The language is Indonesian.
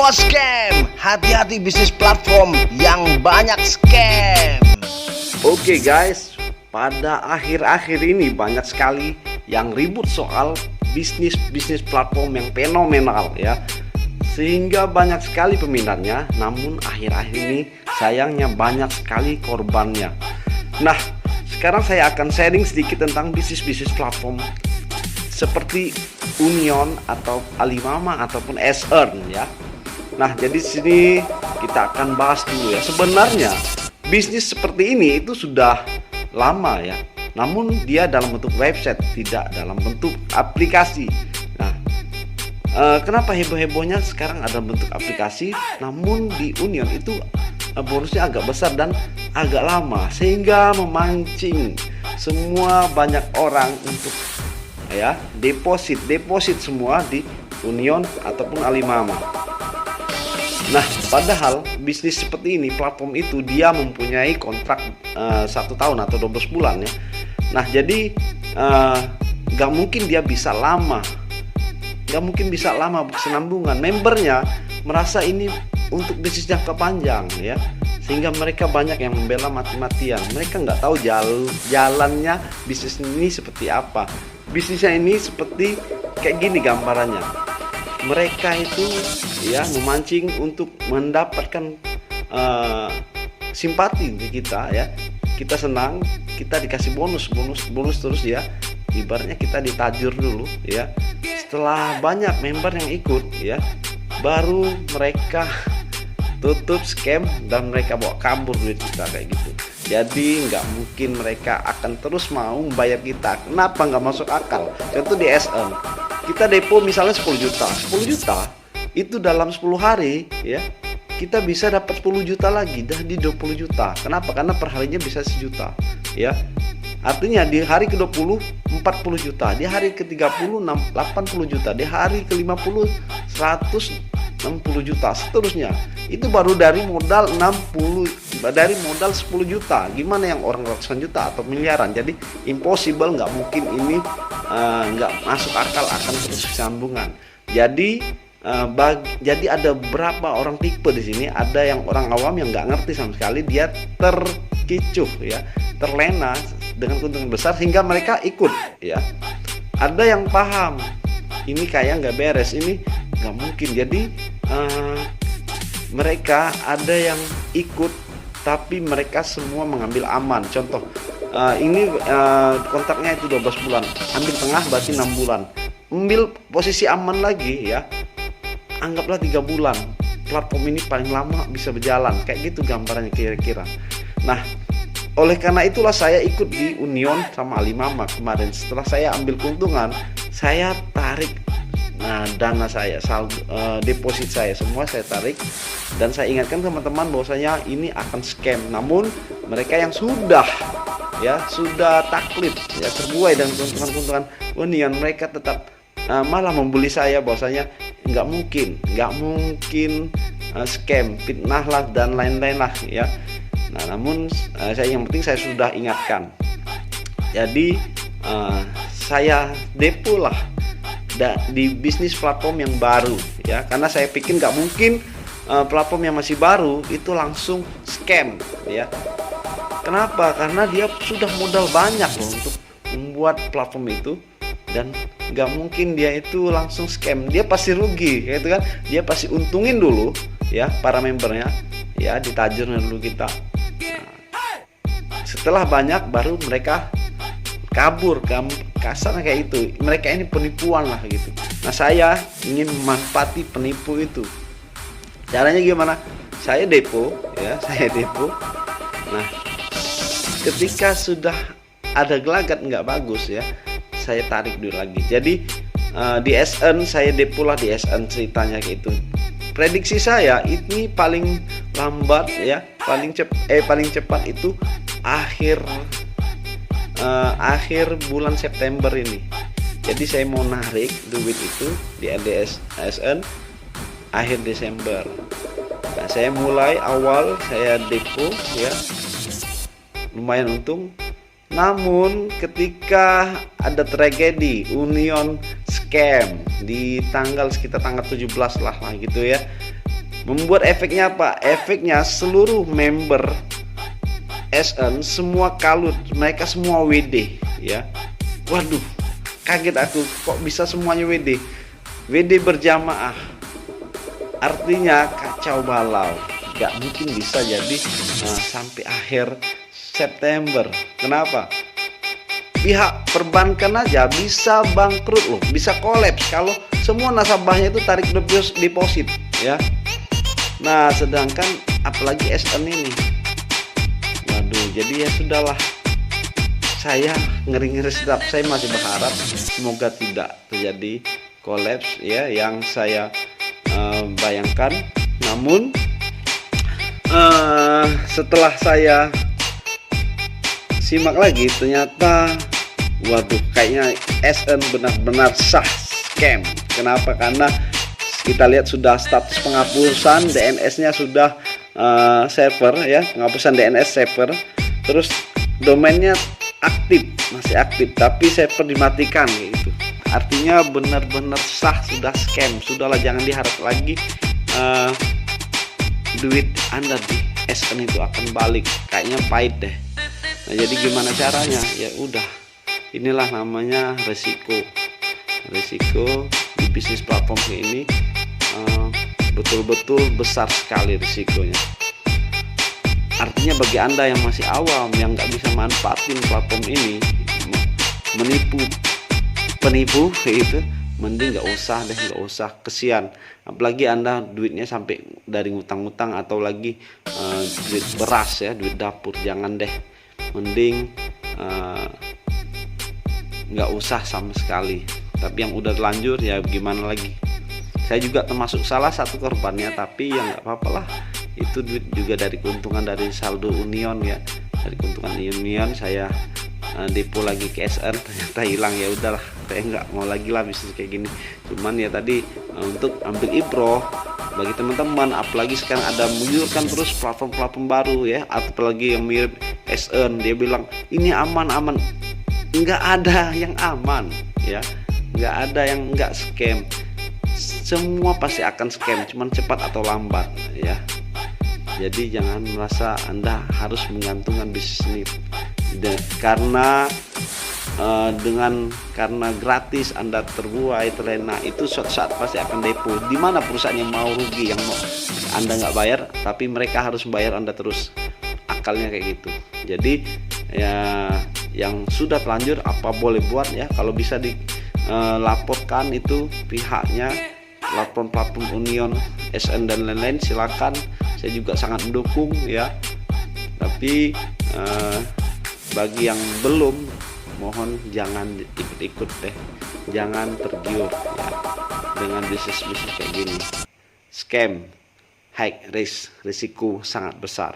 Awas scam, hati-hati bisnis platform yang banyak scam. Oke guys, pada akhir-akhir ini banyak sekali yang ribut soal bisnis platform yang fenomenal ya, sehingga banyak sekali peminatnya. Namun akhir-akhir ini sayangnya banyak sekali korbannya. Nah, sekarang saya akan sharing sedikit tentang bisnis platform seperti Union atau Alimama ataupun S-Earn ya. Nah, jadi sini kita akan bahas dulu ya. Sebenarnya bisnis seperti ini itu sudah lama ya. Namun dia dalam bentuk website, tidak dalam bentuk aplikasi. Nah, kenapa heboh-hebohnya sekarang ada bentuk aplikasi? Namun di Union itu bonusnya agak besar dan agak lama, sehingga memancing semua banyak orang untuk ya deposit semua di Union ataupun Alimama. Nah, padahal bisnis seperti ini, platform itu dia mempunyai kontrak 1 tahun atau 12 bulan ya. Nah, jadi nggak mungkin dia bisa lama, berkesinambungan. Membernya merasa ini untuk bisnis jangka panjang ya, sehingga mereka banyak yang membela mati-matian. Mereka nggak tahu jalannya bisnis ini seperti apa. Bisnisnya ini seperti kayak gini gambarannya. Mereka itu ya memancing untuk mendapatkan simpati dari kita ya. Kita senang, kita dikasih bonus terus ya. Ibaratnya kita ditajur dulu ya. Setelah banyak member yang ikut ya, baru mereka tutup scam dan mereka bawa kabur duit kita kayak gitu. Jadi nggak mungkin mereka akan terus mau membayar kita. Kenapa nggak masuk akal? Contoh di S-Earn, kita depo misalnya 10 juta itu dalam 10 hari ya, kita bisa dapat 10 juta lagi, dah di 20 juta. Kenapa? Karena perharinya bisa 1 juta ya. Artinya di hari ke-20 40 juta, di hari ke-30 80 juta, di hari ke-50 160 juta, seterusnya. Itu baru dari modal 10 juta. Gimana yang orang ratusan juta atau miliaran? Jadi impossible, nggak mungkin ini, nggak masuk akal akan terus sambungan. Jadi ada beberapa orang tipe di sini. Ada yang orang awam yang nggak ngerti sama sekali, dia terkicuh ya, terlena dengan keuntungan besar sehingga mereka ikut ya. Ada yang paham, ini kayak nggak beres, ini nggak mungkin. Jadi mereka ada yang ikut tapi mereka semua mengambil aman. Contoh ini kontraknya itu 12 bulan, ambil tengah berarti 6 bulan, ambil posisi aman lagi ya, anggaplah 3 bulan. Platform ini paling lama bisa berjalan, kayak gitu gambarannya kira-kira. Nah, oleh karena itulah saya ikut di Union sama Alimama kemarin. Setelah saya ambil keuntungan, saya tarik dana saya, deposit saya semua saya tarik, dan saya ingatkan teman-teman bahwasanya ini akan scam. Namun mereka yang sudah taklid ya, terbuai dengan keuntungan Union, mereka tetap malah membuli saya bahwasanya nggak mungkin scam, fitnah lah dan lain-lain lah ya. Nah, namun yang penting saya sudah ingatkan. Jadi saya depo lah di bisnis platform yang baru ya, karena saya pikir nggak mungkin platform yang masih baru itu langsung scam ya. Kenapa? Karena dia sudah modal banyak loh untuk membuat platform itu, dan nggak mungkin dia itu langsung scam. Dia pasti rugi gitu kan, dia pasti untungin dulu ya para membernya ya, ditajurnya dulu kita. Setelah banyak baru mereka kabur, kasarnya kayak itu. Mereka ini penipuan lah gitu. Nah, saya ingin memanfaati penipu itu. Caranya gimana? Saya depo. Nah, ketika sudah ada gelagat nggak bagus ya, saya tarik dulu lagi. Jadi di S-Earn saya depo lah, di S-Earn ceritanya kayak itu. Prediksi saya ini paling lambat ya, paling cepat itu akhir bulan September ini. Jadi saya mau narik duit itu di S-Earn akhir Desember. Nah, saya mulai awal saya depo ya, lumayan untung. Namun ketika ada tragedi Union scam di sekitar tanggal 17 lah gitu ya, Membuat efeknya apa? Efeknya seluruh member SN semua kalut, mereka semua WD ya. Waduh, kaget aku, kok bisa semuanya WD? WD berjamaah. Artinya kacau balau. Gak mungkin bisa jadi sampai akhir September. Kenapa? Pihak perbankan aja bisa bangkrut loh, bisa kolaps kalau semua nasabahnya itu tarik deposit ya. Nah, sedangkan apalagi SN ini. Waduh, jadi ya sudahlah. Saya ngeri-ngeri sedap. Saya masih berharap semoga tidak terjadi kolaps ya yang saya bayangkan. Namun setelah saya simak lagi, ternyata waduh, kayaknya SN benar-benar sah scam. Kenapa? Karena kita lihat sudah status penghapusan DNS-nya sudah server ya, penghapusan DNS server. Terus domainnya aktif, masih aktif, tapi server dimatikan gitu. Artinya benar-benar sah, sudah scam. Sudahlah, jangan diharap lagi duit Anda di SN itu akan balik. Kayaknya pahit deh. Nah, jadi gimana caranya? Ya udah, inilah namanya resiko di bisnis platform ini. Betul-betul besar sekali risikonya. Artinya bagi Anda yang masih awam, yang nggak bisa manfaatin platform ini, penipu itu, mending nggak usah, kesian. Apalagi Anda duitnya sampai dari ngutang-ngutang atau lagi duit beras ya, duit dapur, jangan deh. Mending nggak usah sama sekali. Tapi yang udah terlanjur ya gimana lagi. Saya juga termasuk salah satu korbannya, tapi ya nggak apa-apa lah. Itu duit juga dari keuntungan dari saldo Union ya, dari keuntungan Union saya depo lagi ke SN, ternyata hilang. Ya udahlah, saya nggak mau lagi lah bisnis kayak gini. Cuman ya tadi untuk ambil ibroh bagi teman-teman, apalagi sekarang ada munculkan terus platform-platform baru ya, apalagi yang mirip SN, dia bilang ini aman. Nggak ada yang aman ya, nggak ada yang nggak scam. Semua pasti akan scam, cuman cepat atau lambat ya. Jadi jangan merasa Anda harus menggantungkan bisnis ini karena karena gratis Anda terbuai terlena. Itu suatu saat pasti akan depo. Di mana perusahaan yang mau rugi, yang mau Anda nggak bayar tapi mereka harus bayar Anda terus? Akalnya kayak gitu. Jadi ya yang sudah terlanjur apa boleh buat ya. Kalau bisa dilaporkan itu pihaknya, platform Union, SN dan lain-lain, silakan. Saya juga sangat mendukung ya. Tapi bagi yang belum, mohon jangan ikut-ikut deh, jangan tergiur ya dengan bisnis kayak gini. Scam, high risk, risiko sangat besar.